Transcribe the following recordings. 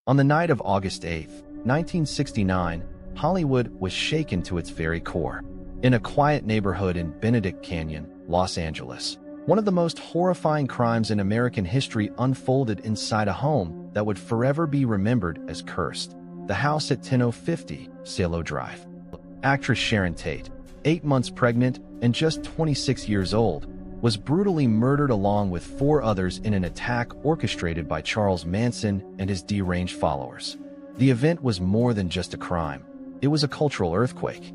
On the night of August 8, 1969, Hollywood was shaken to its very core. In a quiet neighborhood in Benedict Canyon, Los Angeles, one of the most horrifying crimes in American history unfolded inside a home that would forever be remembered as cursed. The house at 10050 Cielo Drive. Actress Sharon Tate, 8 months pregnant and just 26 years old, was brutally murdered along with 4 others in an attack orchestrated by Charles Manson and his deranged followers. The event was more than just a crime. It was a cultural earthquake.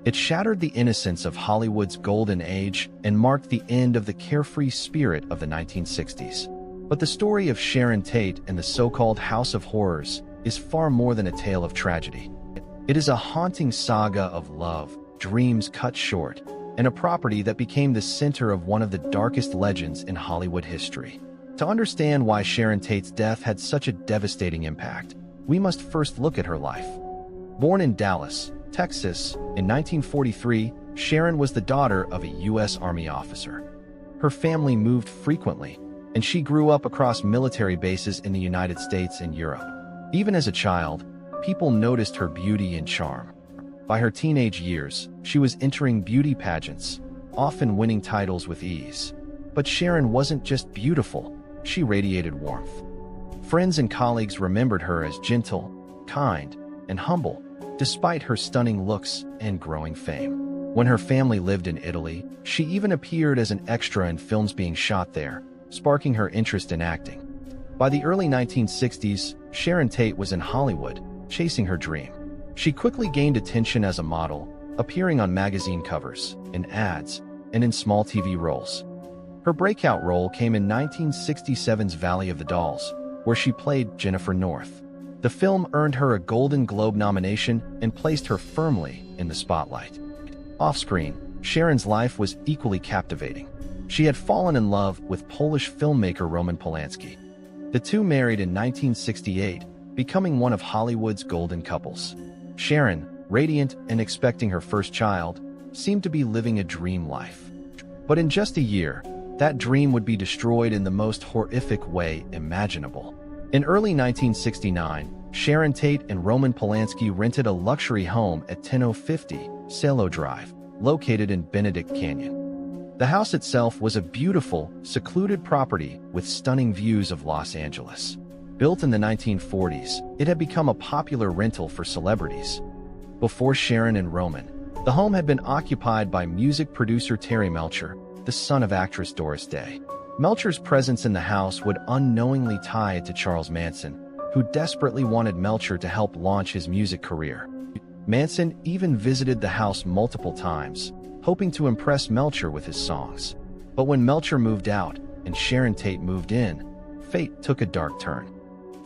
It shattered the innocence of Hollywood's golden age and marked the end of the carefree spirit of the 1960s. But the story of Sharon Tate and the so-called House of Horrors is far more than a tale of tragedy. It is a haunting saga of love, dreams cut short, and a property that became the center of one of the darkest legends in Hollywood history. To understand why Sharon Tate's death had such a devastating impact, we must first look at her life. Born in Dallas, Texas, in 1943, Sharon was the daughter of a U.S. Army officer. Her family moved frequently, and she grew up across military bases in the United States and Europe. Even as a child, people noticed her beauty and charm. By her teenage years, she was entering beauty pageants, often winning titles with ease. But Sharon wasn't just beautiful, she radiated warmth. Friends and colleagues remembered her as gentle, kind, and humble, despite her stunning looks and growing fame. When her family lived in Italy, she even appeared as an extra in films being shot there, sparking her interest in acting. By the early 1960s, Sharon Tate was in Hollywood, chasing her dream. She quickly gained attention as a model, appearing on magazine covers, in ads, and in small TV roles. Her breakout role came in 1967's Valley of the Dolls, where she played Jennifer North. The film earned her a Golden Globe nomination and placed her firmly in the spotlight. Off-screen, Sharon's life was equally captivating. She had fallen in love with Polish filmmaker Roman Polanski. The two married in 1968, becoming one of Hollywood's golden couples. Sharon, radiant and expecting her first child, seemed to be living a dream life. But in just a year, that dream would be destroyed in the most horrific way imaginable. In early 1969, Sharon Tate and Roman Polanski rented a luxury home at 10050 Cielo Drive, located in Benedict Canyon. The house itself was a beautiful, secluded property with stunning views of Los Angeles. Built in the 1940s, it had become a popular rental for celebrities. Before Sharon and Roman, the home had been occupied by music producer Terry Melcher, the son of actress Doris Day. Melcher's presence in the house would unknowingly tie it to Charles Manson, who desperately wanted Melcher to help launch his music career. Manson even visited the house multiple times, hoping to impress Melcher with his songs. But when Melcher moved out and Sharon Tate moved in, fate took a dark turn.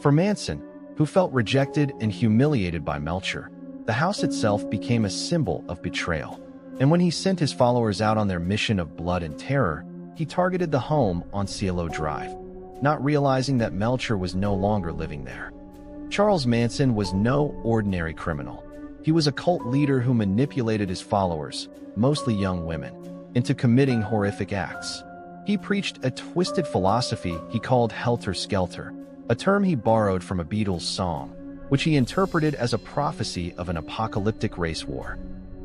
For Manson, who felt rejected and humiliated by Melcher, the house itself became a symbol of betrayal. And when he sent his followers out on their mission of blood and terror, he targeted the home on Cielo Drive, not realizing that Melcher was no longer living there. Charles Manson was no ordinary criminal. He was a cult leader who manipulated his followers, mostly young women, into committing horrific acts. He preached a twisted philosophy he called helter-skelter, a term he borrowed from a Beatles song, which he interpreted as a prophecy of an apocalyptic race war.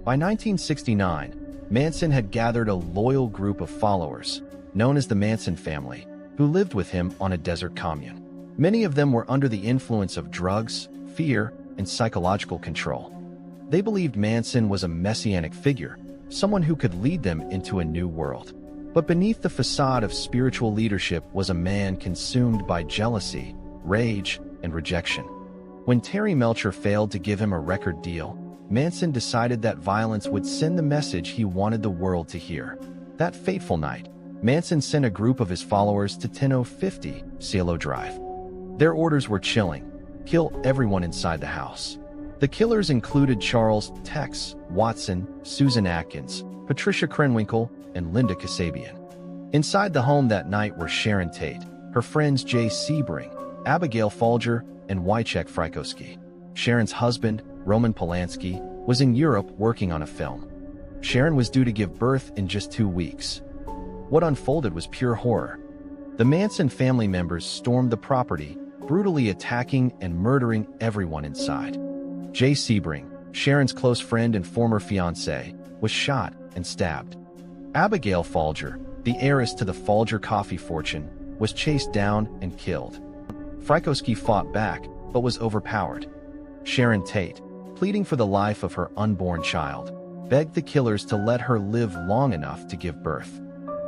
By 1969, Manson had gathered a loyal group of followers, known as the Manson Family, who lived with him on a desert commune. Many of them were under the influence of drugs, fear, and psychological control. They believed Manson was a messianic figure, someone who could lead them into a new world. But beneath the facade of spiritual leadership was a man consumed by jealousy, rage, and rejection. When Terry Melcher failed to give him a record deal, Manson decided that violence would send the message he wanted the world to hear. That fateful night, Manson sent a group of his followers to 10050 Cielo Drive. Their orders were chilling: kill everyone inside the house. The killers included Charles Tex Watson, Susan Atkins, Patricia Krenwinkel, and Linda Kasabian. Inside the home that night were Sharon Tate, her friends Jay Sebring, Abigail Folger, and Wojciech Frykowski. Sharon's husband, Roman Polanski, was in Europe working on a film. Sharon was due to give birth in just 2 weeks. What unfolded was pure horror. The Manson family members stormed the property, brutally attacking and murdering everyone inside. Jay Sebring, Sharon's close friend and former fiancé, was shot and stabbed. Abigail Folger, the heiress to the Folger coffee fortune, was chased down and killed. Frykowski fought back, but was overpowered. Sharon Tate, pleading for the life of her unborn child, begged the killers to let her live long enough to give birth.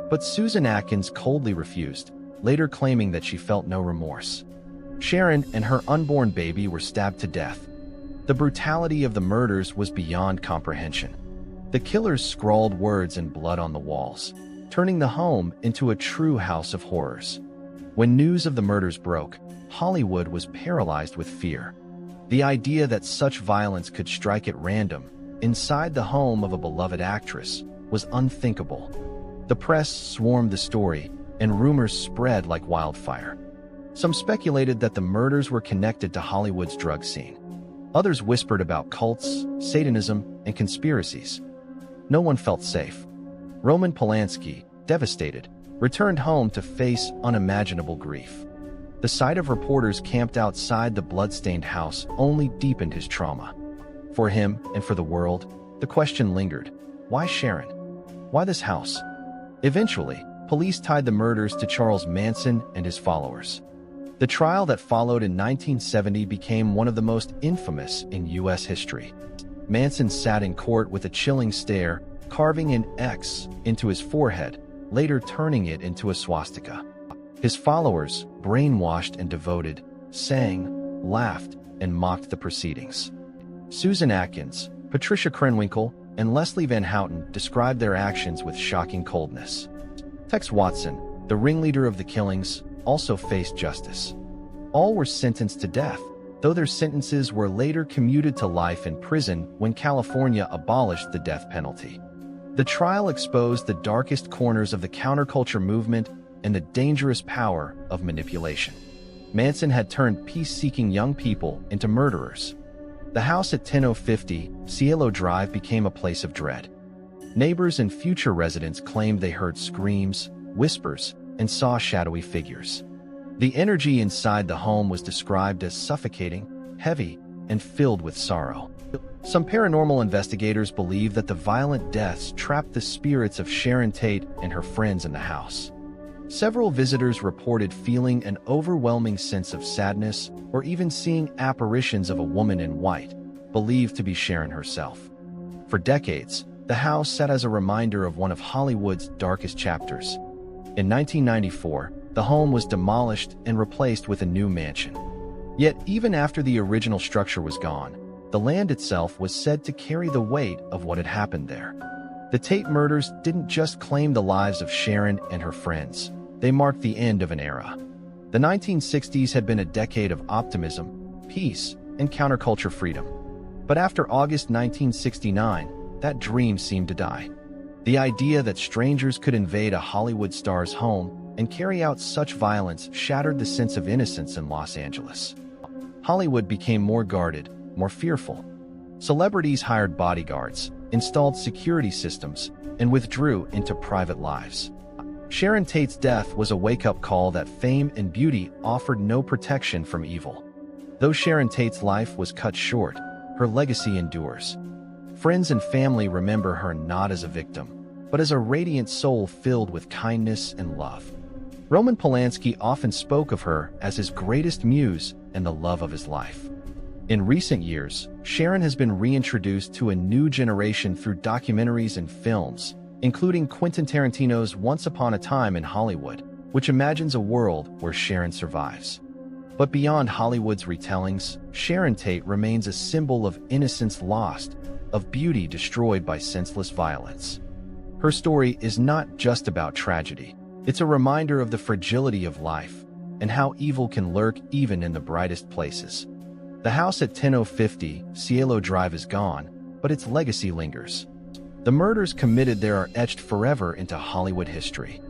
But Susan Atkins coldly refused, later claiming that she felt no remorse. Sharon and her unborn baby were stabbed to death. The brutality of the murders was beyond comprehension. The killers scrawled words in blood on the walls, turning the home into a true house of horrors. When news of the murders broke, Hollywood was paralyzed with fear. The idea that such violence could strike at random, inside the home of a beloved actress, was unthinkable. The press swarmed the story, and rumors spread like wildfire. Some speculated that the murders were connected to Hollywood's drug scene. Others whispered about cults, Satanism, and conspiracies. No one felt safe. Roman Polanski, devastated, returned home to face unimaginable grief. The sight of reporters camped outside the blood-stained house only deepened his trauma. For him and for the world, the question lingered: why Sharon? Why this house? Eventually, police tied the murders to Charles Manson and his followers. The trial that followed in 1970 became one of the most infamous in U.S. history. Manson sat in court with a chilling stare, carving an X into his forehead, later turning it into a swastika. His followers, brainwashed and devoted, sang, laughed, and mocked the proceedings. Susan Atkins, Patricia Krenwinkel, and Leslie Van Houten described their actions with shocking coldness. Tex Watson, the ringleader of the killings, also faced justice. All were sentenced to death, though their sentences were later commuted to life in prison when California abolished the death penalty. The trial exposed the darkest corners of the counterculture movement and the dangerous power of manipulation. Manson had turned peace-seeking young people into murderers. The house at 10050 Cielo Drive became a place of dread. Neighbors and future residents claimed they heard screams, whispers, and saw shadowy figures. The energy inside the home was described as suffocating, heavy, and filled with sorrow. Some paranormal investigators believe that the violent deaths trapped the spirits of Sharon Tate and her friends in the house. Several visitors reported feeling an overwhelming sense of sadness or even seeing apparitions of a woman in white, believed to be Sharon herself. For decades, the house sat as a reminder of one of Hollywood's darkest chapters. In 1994, the home was demolished and replaced with a new mansion. Yet, even after the original structure was gone, the land itself was said to carry the weight of what had happened there. The Tate murders didn't just claim the lives of Sharon and her friends. They marked the end of an era. The 1960s had been a decade of optimism, peace, and counterculture freedom. But after August 1969, that dream seemed to die. The idea that strangers could invade a Hollywood star's home and carry out such violence shattered the sense of innocence in Los Angeles. Hollywood became more guarded, more fearful. Celebrities hired bodyguards, installed security systems, and withdrew into private lives. Sharon Tate's death was a wake-up call that fame and beauty offered no protection from evil. Though Sharon Tate's life was cut short, her legacy endures. Friends and family remember her not as a victim, but as a radiant soul filled with kindness and love. Roman Polanski often spoke of her as his greatest muse and the love of his life. In recent years, Sharon has been reintroduced to a new generation through documentaries and films, including Quentin Tarantino's Once Upon a Time in Hollywood, which imagines a world where Sharon survives. But beyond Hollywood's retellings, Sharon Tate remains a symbol of innocence lost, of beauty destroyed by senseless violence. Her story is not just about tragedy. It's a reminder of the fragility of life and how evil can lurk even in the brightest places. The house at 10050 Cielo Drive is gone, but its legacy lingers. The murders committed there are etched forever into Hollywood history.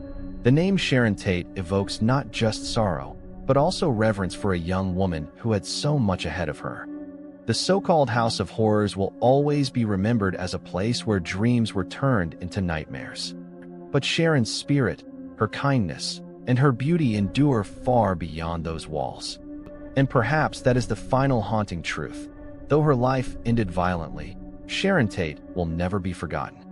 The name Sharon Tate evokes not just sorrow, but also reverence for a young woman who had so much ahead of her. The so-called House of Horrors will always be remembered as a place where dreams were turned into nightmares. But Sharon's spirit, her kindness, and her beauty endure far beyond those walls. And perhaps that is the final haunting truth. Though her life ended violently, Sharon Tate will never be forgotten.